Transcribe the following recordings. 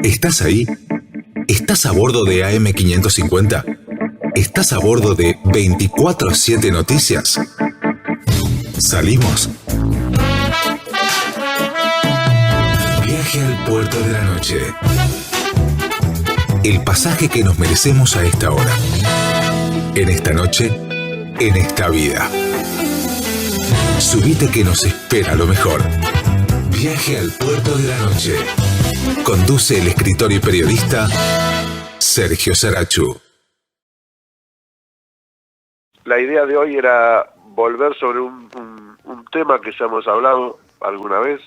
¿Estás ahí? ¿Estás a bordo de AM550? ¿Estás a bordo de 24/7 Noticias? ¿Salimos? Viaje al puerto de la noche. El pasaje que nos merecemos a esta hora. En esta noche, en esta vida. Subite que nos espera lo mejor. Viaje al puerto de la noche. Conduce el escritor y periodista Sergio Sarachu. La idea de hoy era volver sobre un tema que ya hemos hablado alguna vez,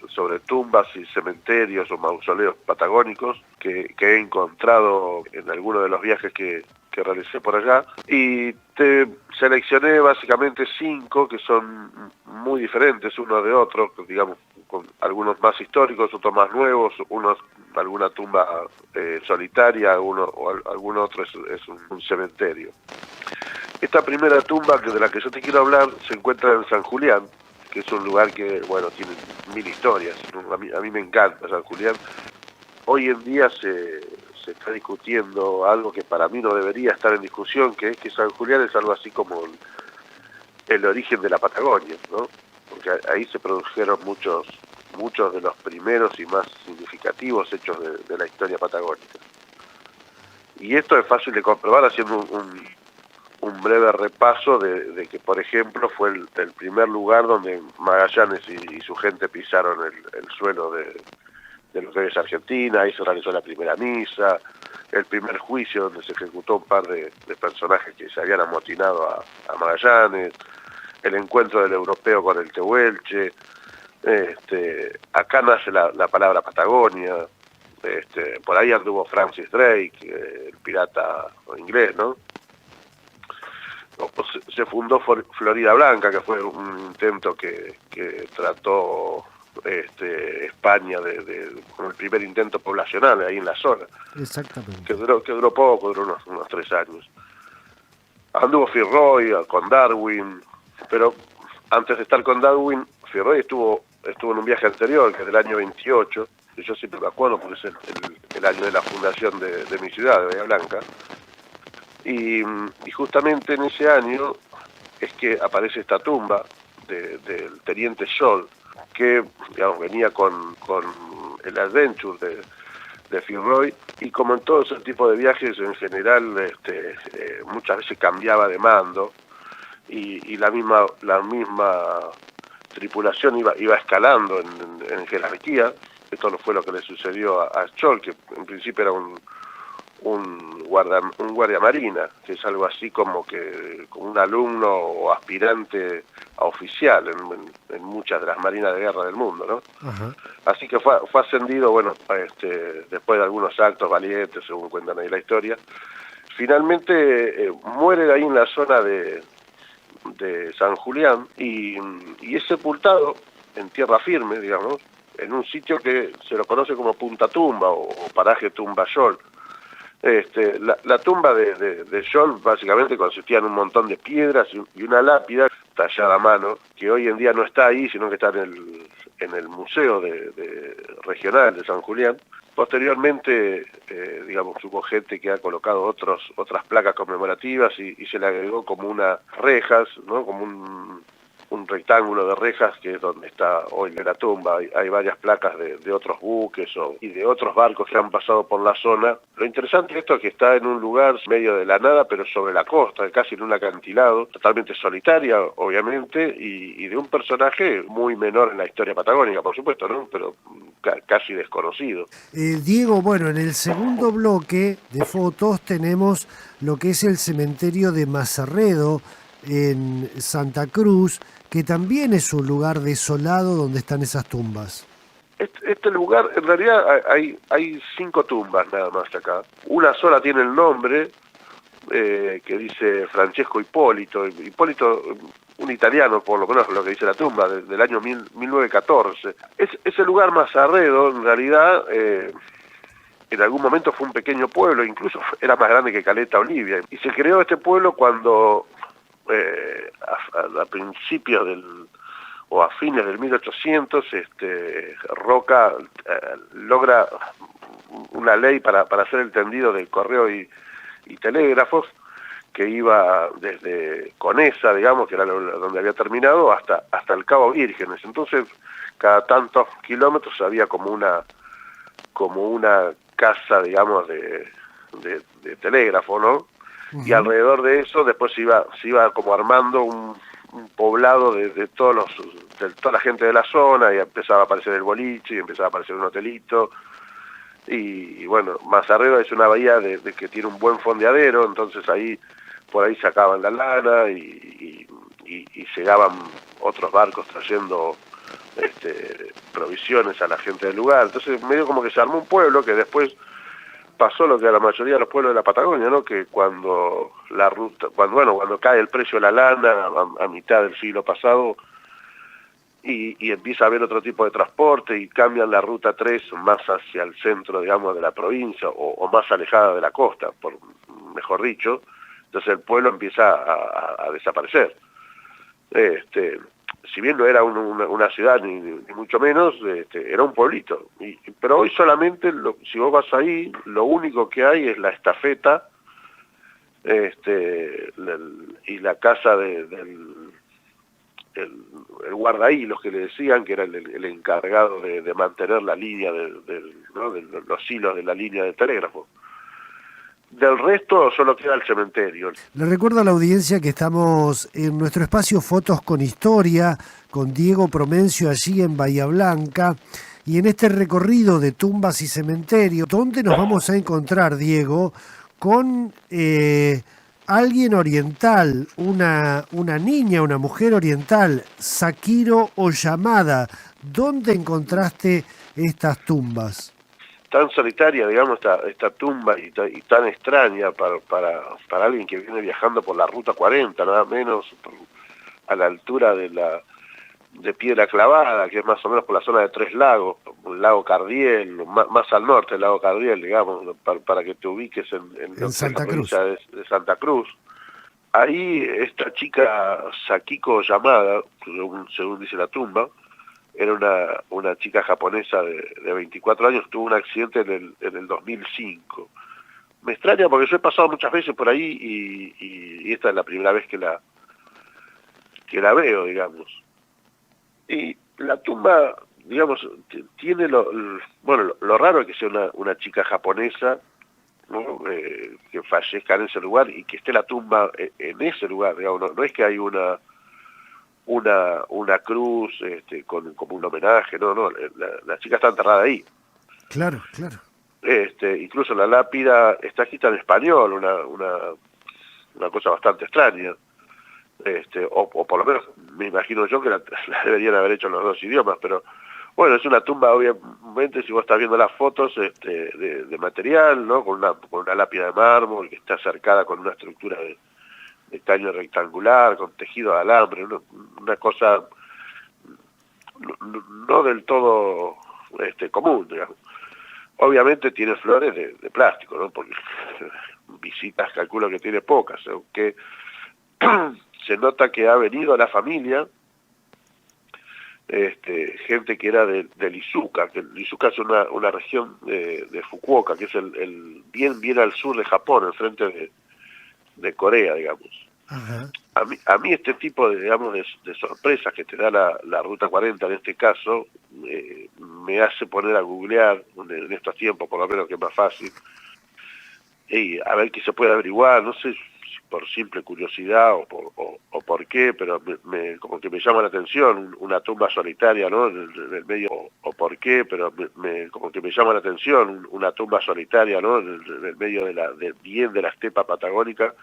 sobre tumbas y cementerios o mausoleos patagónicos que he encontrado en alguno de los viajes que realicé por allá, y te seleccioné básicamente 5 que son muy diferentes uno de otro, digamos, con algunos más históricos, otros más nuevos, alguna tumba solitaria, algún otro es un cementerio. Esta primera tumba de la que yo te quiero hablar se encuentra en San Julián, que es un lugar que, bueno, tiene 1000 historias. A mí me encanta San Julián. Hoy en día se está discutiendo algo que para mí no debería estar en discusión, que es que San Julián es algo así como el origen de la Patagonia, ¿no? Porque ahí se produjeron muchos de los primeros y más significativos hechos de la historia patagónica. Y esto es fácil de comprobar haciendo un breve repaso de que, por ejemplo, fue el primer lugar donde Magallanes y su gente pisaron el suelo de lo que es Argentina. Ahí se realizó la primera misa, el primer juicio donde se ejecutó un par de personajes que se habían amotinado a Magallanes, el encuentro del europeo con el Tehuelche. Acá nace la palabra Patagonia. Por ahí anduvo Francis Drake, el pirata inglés, ¿no? Se fundó Florida Blanca, que fue un intento que trató España como el primer intento poblacional ahí en la zona. Exactamente. Que duró poco, duró unos 3 años. Anduvo Fitzroy con Darwin, pero antes de estar con Darwin, Fitzroy estuvo en un viaje anterior, que es del año 28, y yo siempre me acuerdo porque es el año de la fundación de mi ciudad, de Bahía Blanca. Y justamente en ese año es que aparece esta tumba del teniente Scholl, que, digamos, venía con el adventure de Fitzroy, y como en todo ese tipo de viajes en general, muchas veces cambiaba de mando, y la misma tripulación iba escalando en jerarquía. Esto no fue lo que le sucedió a Scholl, que en principio era un guardia marina, que es algo así como un alumno o aspirante a oficial en muchas de las marinas de guerra del mundo, ¿no? Ajá. Así que fue ascendido, bueno, después de algunos actos valientes, según cuentan ahí la historia. Finalmente muere ahí en la zona de San Julián y es sepultado en tierra firme, digamos, en un sitio que se lo conoce como Punta Tumba o paraje Tumba Scholl. La tumba de Scholl básicamente consistía en un montón de piedras y una lápida tallada a mano, que hoy en día no está ahí, sino que está en el museo regional de San Julián. Posteriormente, digamos, hubo gente que ha colocado otras placas conmemorativas y se le agregó como unas rejas, ¿no? Como un rectángulo de rejas, que es donde está hoy la tumba. Hay varias placas de otros buques y de otros barcos que han pasado por la zona. Lo interesante de esto es que está en un lugar medio de la nada, pero sobre la costa, casi en un acantilado, totalmente solitaria, obviamente, y de un personaje muy menor en la historia patagónica, por supuesto, ¿no? Pero casi desconocido. Diego, bueno, en el segundo bloque de fotos tenemos lo que es el cementerio de Mazarredo en Santa Cruz, que también es un lugar desolado donde están esas tumbas. Este lugar, en realidad hay 5 tumbas nada más acá. Una sola tiene el nombre, que dice Francesco Hipólito, un italiano, por lo menos lo que dice la tumba, del año 1914. Ese lugar Mazarredo, en realidad, en algún momento fue un pequeño pueblo, incluso era más grande que Caleta Olivia, y se creó este pueblo cuando a principios o a fines del 1800, Roca logra una ley para hacer el tendido del correo y telégrafos, que iba desde Conesa, digamos, que era donde había terminado, hasta el Cabo Vírgenes. Entonces, cada tantos kilómetros había como una casa, digamos, de telégrafo, ¿no? Uh-huh. Y alrededor de eso después se iba como armando un poblado de toda la gente de la zona, y empezaba a aparecer el boliche, y empezaba a aparecer un hotelito. Y bueno, Mazarredo es una bahía de que tiene un buen fondeadero, entonces por ahí sacaban la lana y llegaban otros barcos trayendo provisiones a la gente del lugar. Entonces medio como que se armó un pueblo que después pasó lo que a la mayoría de los pueblos de la Patagonia, ¿no? Que cuando cae el precio de la lana a mitad del siglo pasado, y empieza a haber otro tipo de transporte y cambian la ruta 3 más hacia el centro, digamos, de la provincia o más alejada de la costa, mejor dicho, entonces el pueblo empieza a desaparecer. Si bien no era una ciudad ni mucho menos, era un pueblito. Pero hoy solamente, si vos vas ahí, lo único que hay es la estafeta y la casa del guardahilos, que le decían, que era el encargado de mantener la línea ¿no? de los hilos de la línea de telégrafo. Del resto solo queda el cementerio. Le recuerdo a la audiencia que estamos en nuestro espacio Fotos con Historia, con Diego Promencio allí en Bahía Blanca, y en este recorrido de tumbas y cementerios, donde nos vamos a encontrar, Diego, con alguien oriental, una niña, una mujer oriental, Sakiro Oyamada. ¿Dónde encontraste estas tumbas? Tan solitaria, digamos, esta tumba y tan extraña para alguien que viene viajando por la ruta 40, nada menos, a la altura de Piedra Clavada, que es más o menos por la zona de Tres Lagos, el lago Cardiel, más al norte del lago Cardiel, digamos, para que te ubiques en Santa Cruz. De Santa Cruz. Ahí esta chica Sakiko Oyamada, según dice la tumba, era una chica japonesa de 24 años, tuvo un accidente en el 2005. Me extraña porque yo he pasado muchas veces por ahí y esta es la primera vez que la veo, digamos. Y la tumba, digamos, tiene lo raro es que sea una chica japonesa, ¿no? Que fallezca en ese lugar y que esté la tumba en ese lugar, digamos. No es que hay una cruz como un homenaje, no, la chica está enterrada ahí. Claro. Incluso la lápida está escrita en español, una cosa bastante extraña, o por lo menos me imagino yo que la deberían haber hecho en los dos idiomas, pero bueno, es una tumba, obviamente, si vos estás viendo las fotos de material, ¿no? Con una lápida de mármol que está cercada con una estructura de caño rectangular, con tejido de alambre, una cosa no del todo común, digamos. Obviamente tiene flores de plástico, ¿no? Porque visitas calculo que tiene pocas, aunque se nota que ha venido la familia, gente que era del Izuka, que el Izuka es una región de Fukuoka, que es bien al sur de Japón, enfrente de Corea, digamos. Ajá. A mí este tipo de sorpresas que te da la Ruta 40 en este caso, me hace poner a googlear en estos tiempos, por lo menos que es más fácil, y a ver qué se puede averiguar, no sé si por simple curiosidad o por qué, pero como que me llama la atención una tumba solitaria, ¿no? En el medio, o por qué, pero como que me llama la atención una tumba solitaria, ¿no? En el medio de la estepa patagónica.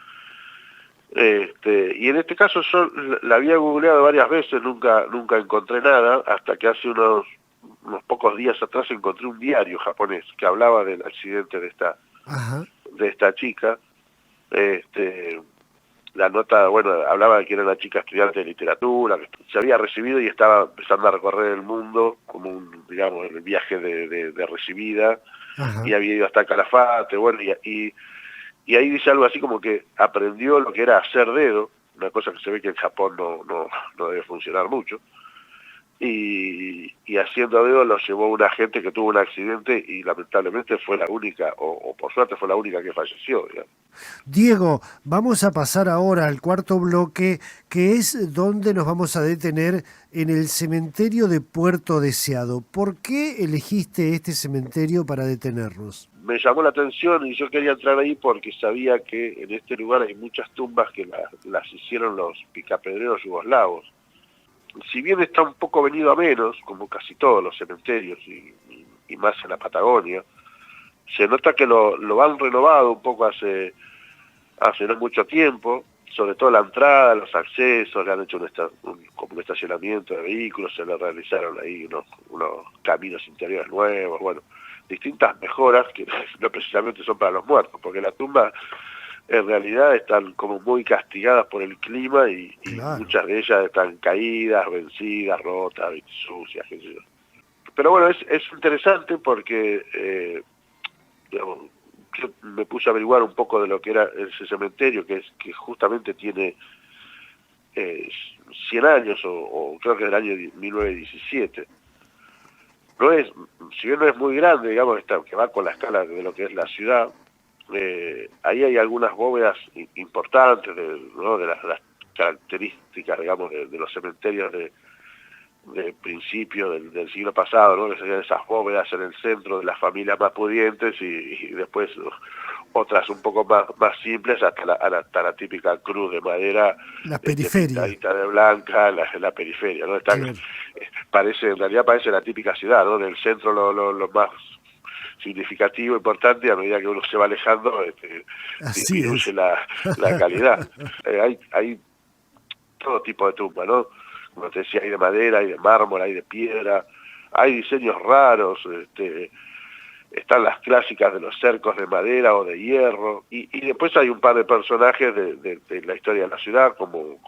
Y en este caso yo la había googleado varias veces, nunca encontré nada, hasta que hace unos pocos días atrás encontré un diario japonés que hablaba del accidente de esta chica. La nota, hablaba de que era una chica estudiante de literatura, que se había recibido y estaba empezando a recorrer el mundo como el viaje de recibida. Ajá. Y había ido hasta Calafate, y ahí dice algo así como que aprendió lo que era hacer dedo, una cosa que se ve que en Japón no debe funcionar mucho, y haciendo dedo lo llevó una gente que tuvo un accidente y lamentablemente fue la única, o por suerte fue la única que falleció, digamos. Diego, vamos a pasar ahora al cuarto bloque, que es donde nos vamos a detener en el cementerio de Puerto Deseado. ¿Por qué elegiste este cementerio para detenernos? Me llamó la atención y yo quería entrar ahí porque sabía que en este lugar hay muchas tumbas que las hicieron los picapedreros yugoslavos. Si bien está un poco venido a menos, como casi todos los cementerios y más en la Patagonia, se nota que lo han renovado un poco hace no mucho tiempo, sobre todo la entrada, los accesos, le han hecho como un estacionamiento de vehículos, se le realizaron ahí unos caminos interiores nuevos, bueno, distintas mejoras que no precisamente son para los muertos, porque las tumbas en realidad están como muy castigadas por el clima y Claro. muchas de ellas están caídas, vencidas, rotas, sucias, qué sé yo. Pero bueno, es interesante porque digamos, yo me puse a averiguar un poco de lo que era ese cementerio, que justamente tiene 100 años, o creo que es del año 1917. No es, si bien no es muy grande, digamos, que va con la escala de lo que es la ciudad, ahí hay algunas bóvedas importantes ¿no? de las características, digamos, de los cementerios de principio del siglo pasado, ¿no? Que serían esas bóvedas en el centro de las familias más pudientes y después otras un poco más simples hasta la típica cruz de madera La periferia. pintadita de blanca, la periferia, ¿no? Claro. En realidad parece la típica ciudad, ¿no? Del centro lo más significativo, importante, y a medida que uno se va alejando, Así disminuye es. la calidad. Hay todo tipo de tumba, ¿no? Como te decía, hay de madera, hay de mármol, hay de piedra, hay diseños raros, están las clásicas de los cercos de madera o de hierro, y después hay un par de personajes de la historia de la ciudad, como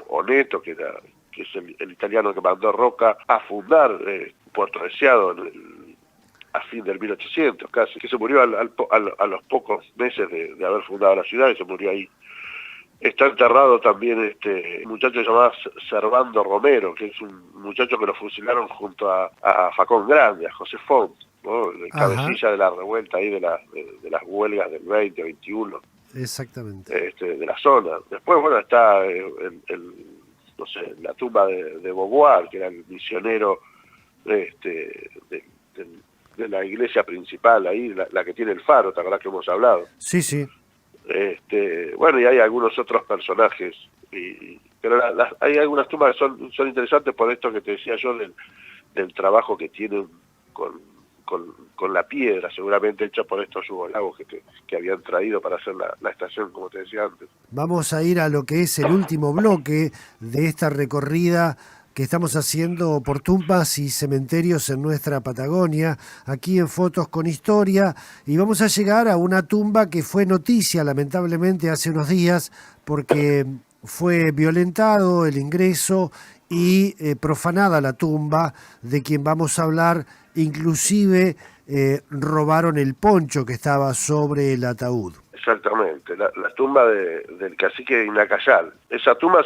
Oneto, que es el italiano que mandó Roca a fundar Puerto Deseado a fin del 1800 casi, que se murió a los pocos meses de haber fundado la ciudad y se murió ahí. Está enterrado también un muchacho llamado Servando Romero, que es un muchacho que lo fusilaron junto a Facón Grande, a José Font, ¿no? El cabecilla de la revuelta ahí de las huelgas del 20, 21, Exactamente. de la zona. Después, bueno, está no sé, la tumba de Beauvoir, que era el misionero de la iglesia principal ahí, la que tiene el faro, ¿te acordás que hemos hablado? Sí, sí. Bueno, y hay algunos otros personajes, pero hay algunas tumbas que son interesantes por esto que te decía yo del trabajo que tienen con la piedra, seguramente hecha por estos yugoslavos que habían traído para hacer la estación, como te decía antes. Vamos a ir a lo que es el último bloque de esta recorrida que estamos haciendo por tumbas y cementerios en nuestra Patagonia, aquí en Fotos con Historia, y vamos a llegar a una tumba que fue noticia lamentablemente hace unos días porque fue violentado el ingreso y profanada la tumba de quien vamos a hablar, inclusive robaron el poncho que estaba sobre el ataúd. Exactamente, la tumba del cacique Inacayal. Esa tumba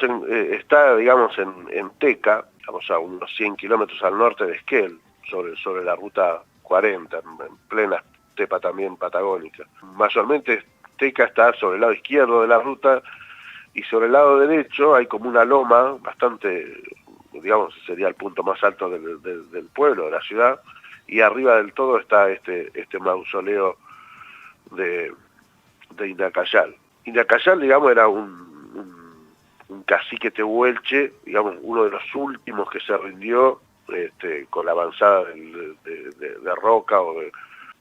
está, digamos, en Teca, digamos, a unos 100 kilómetros al norte de Esquel, sobre la ruta 40, en plena estepa también patagónica. Mayormente Teca está sobre el lado izquierdo de la ruta y sobre el lado derecho hay como una loma bastante, digamos, sería el punto más alto del pueblo, de la ciudad, y arriba del todo está este mausoleo de Inacayal. Inacayal, digamos, era un cacique tehuelche, digamos, uno de los últimos que se rindió con la avanzada de Roca.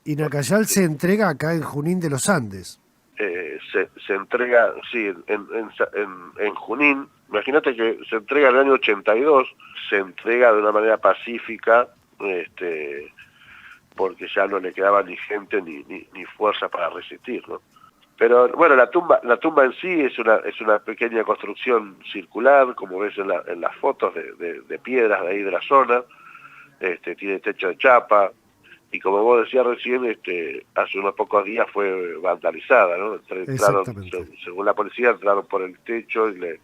Inacayal se entrega acá en Junín de los Andes. Se entrega, sí, en Junín. Imagínate que se entrega en el año 82, se entrega de una manera pacífica, porque ya no le quedaba ni gente ni fuerza para resistir, ¿no? Pero bueno, la tumba en sí es una pequeña construcción circular, como ves en las fotos de piedras de ahí de la zona. Tiene techo de chapa y como vos decías recién, hace unos pocos días fue vandalizada, ¿no? Entraron, según la policía, entraron por el techo y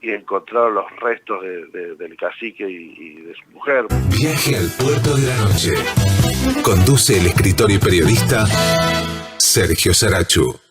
y encontraron los restos del cacique y de su mujer. Viaje al puerto de la noche. Conduce el escritor y periodista Sergio Sarachu.